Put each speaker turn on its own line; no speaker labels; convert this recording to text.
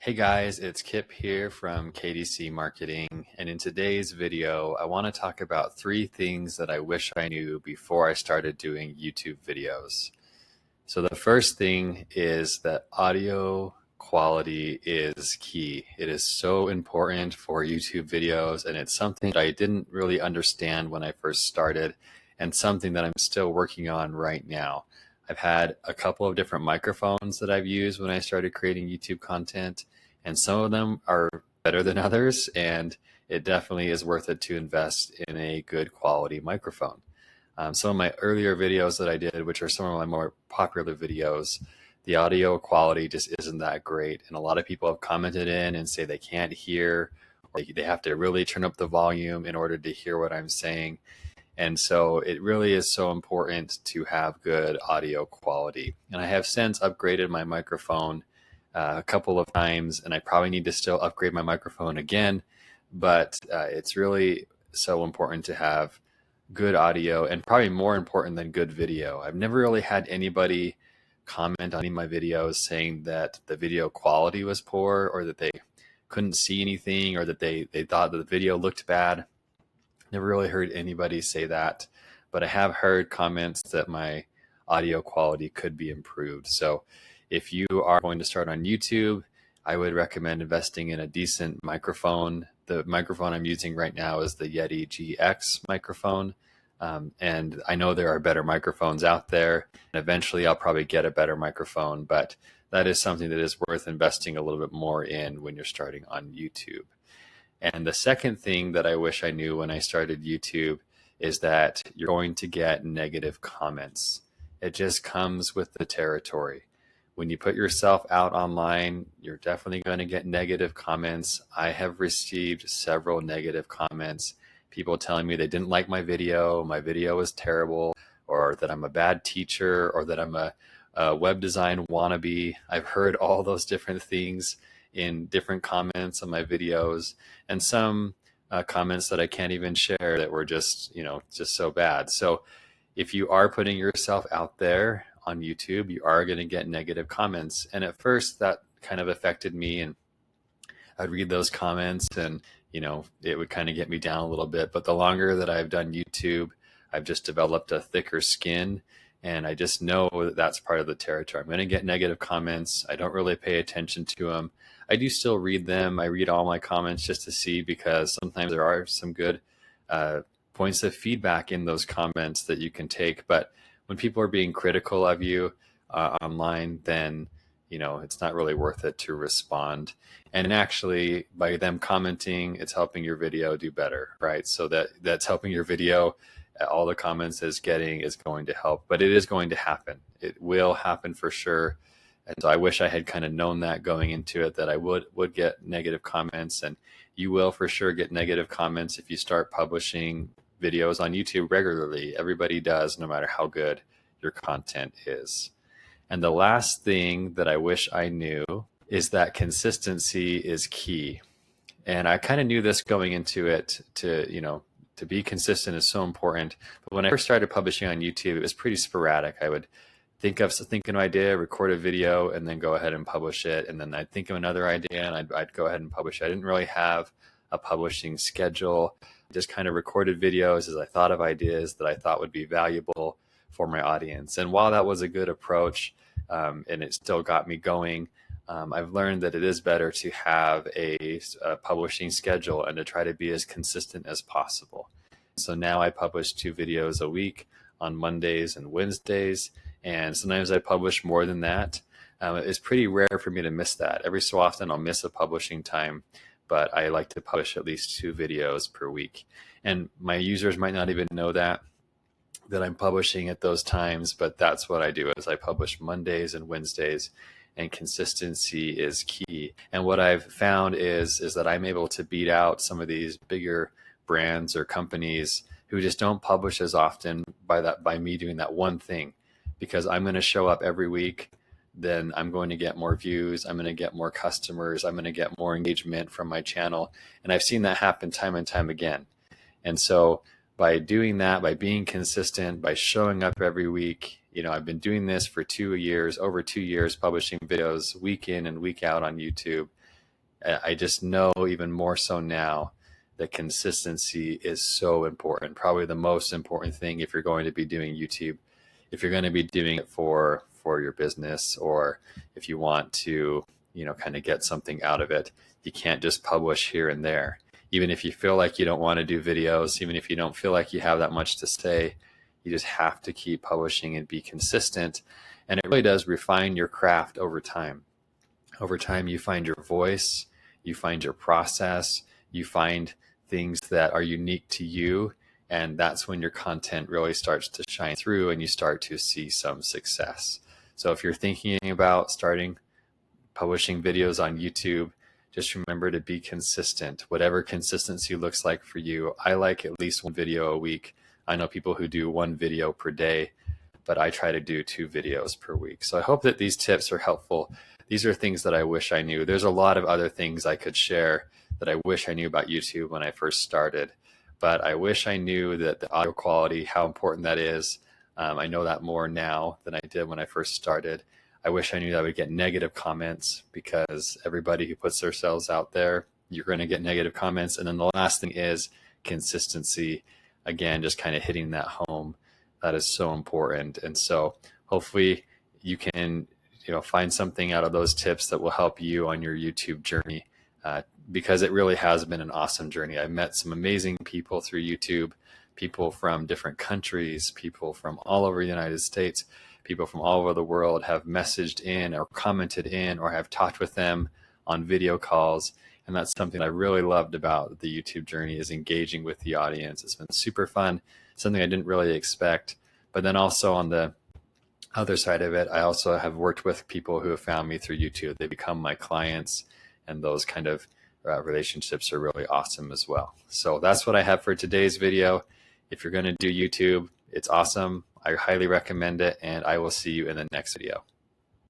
Hey guys, it's Kip here from KDC Marketing, and in today's video, I want to talk about 3 things that I wish I knew before I started doing YouTube videos. So the first thing is that audio quality is key. It is so important for YouTube videos, and it's something that I didn't really understand when I first started, and something that I'm still working on right now. I've had a couple of different microphones that I've used when I started creating YouTube content, and some of them are better than others, and it definitely is worth it to invest in a good quality microphone. Some of my earlier videos that I did, which are some of my more popular videos, the audio quality just isn't that great. And a lot of people have commented in and say they can't hear, or they have to really turn up the volume in order to hear what I'm saying. And so it really is so important to have good audio quality. And I have since upgraded my microphone a couple of times, and I probably need to still upgrade my microphone again. But it's really so important to have good audio, and probably more important than good video. I've never really had anybody comment on any of my videos saying that the video quality was poor, or that they couldn't see anything, or that they thought that the video looked bad. Never really heard anybody say that, but I have heard comments that my audio quality could be improved. So if you are going to start on YouTube, I would recommend investing in a decent microphone. The microphone I'm using right now is the Yeti GX microphone. And I know there are better microphones out there. And eventually I'll probably get a better microphone, but that is something that is worth investing a little bit more in when you're starting on YouTube. And the second thing that I wish I knew when I started YouTube is that you're going to get negative comments. It just comes with the territory. When you put yourself out online, you're definitely going to get negative comments. I have received several negative comments, people telling me they didn't like my video was terrible, or that I'm a bad teacher, or that I'm a web design wannabe. I've heard all those different things in different comments on my videos, and some comments that I can't even share that were just so bad. So if you are putting yourself out there on YouTube, you are going to get negative comments. And at first that kind of affected me, and I'd read those comments, and it would kind of get me down a little bit. But the longer that I've done YouTube, I've just developed a thicker skin, and I just know that that's part of the territory. I'm going to get negative comments. I don't really pay attention to them. I do still read them. I read all my comments just to see, because sometimes there are some good points of feedback in those comments that you can take. But when people are being critical of you online, then it's not really worth it to respond. And actually, by them commenting, it's helping your video do better, right? So that's helping your video. All the comments is getting is going to help, but it is going to happen. It will happen for sure. And so I wish I had kind of known that going into it, that I would get negative comments. And you will for sure get negative comments if you start publishing videos on YouTube regularly. Everybody does, no matter how good your content is. And the last thing that I wish I knew is that consistency is key. And I kind of knew this going into it, to be consistent is so important. But when I first started publishing on YouTube, it was pretty sporadic. I would think of an idea, record a video, and then go ahead and publish it. And then I'd think of another idea, and I'd go ahead and publish it. I didn't really have a publishing schedule. I just kind of recorded videos as I thought of ideas that I thought would be valuable for my audience. And while that was a good approach, and it still got me going, I've learned that it is better to have a publishing schedule and to try to be as consistent as possible. So now I publish 2 videos a week on Mondays and Wednesdays, and sometimes I publish more than that. It's pretty rare for me to miss that. Every so often I'll miss a publishing time, but I like to publish at least 2 videos per week. And my users might not even know that I'm publishing at those times, but that's what I do, is I publish Mondays and Wednesdays, and consistency is key. And what I've found is that I'm able to beat out some of these bigger brands or companies who just don't publish as often by me doing that one thing. Because I'm going to show up every week, then I'm going to get more views, I'm going to get more customers, I'm going to get more engagement from my channel. And I've seen that happen time and time again. And so by doing that, by being consistent, by showing up every week, I've been doing this for 2 years, over 2 years, publishing videos week in and week out on YouTube. I just know even more so now that consistency is so important, probably the most important thing if you're going to be doing YouTube, if you're going to be doing it for your business, or if you want to, kind of get something out of it. You can't just publish here and there. Even if you feel like you don't want to do videos, even if you don't feel like you have that much to say, you just have to keep publishing and be consistent. And it really does refine your craft over time. Over time, you find your voice, you find your process, you find things that are unique to you. And that's when your content really starts to shine through and you start to see some success. So if you're thinking about starting publishing videos on YouTube, just remember to be consistent, whatever consistency looks like for you. I like at least one video a week. I know people who do one video per day, but I try to do 2 videos per week. So I hope that these tips are helpful. These are things that I wish I knew. There's a lot of other things I could share that I wish I knew about YouTube when I first started, but I wish I knew that the audio quality, how important that is. I know that more now than I did when I first started. I wish I knew that I would get negative comments, because everybody who puts themselves out there, you're going to get negative comments. And then the last thing is consistency. Again, just kind of hitting that home. That is so important. And so hopefully you can, find something out of those tips that will help you on your YouTube journey, because it really has been an awesome journey. I've met some amazing people through YouTube, people from different countries, people from all over the United States, people from all over the world have messaged in or commented in or have talked with them on video calls. And that's something I really loved about the YouTube journey, is engaging with the audience. It's been super fun, something I didn't really expect. But then also on the other side of it, I also have worked with people who have found me through YouTube. They become my clients, and those kind of relationships are really awesome as well. So that's what I have for today's video. If you're going to do YouTube, it's awesome. I highly recommend it, and I will see you in the next video.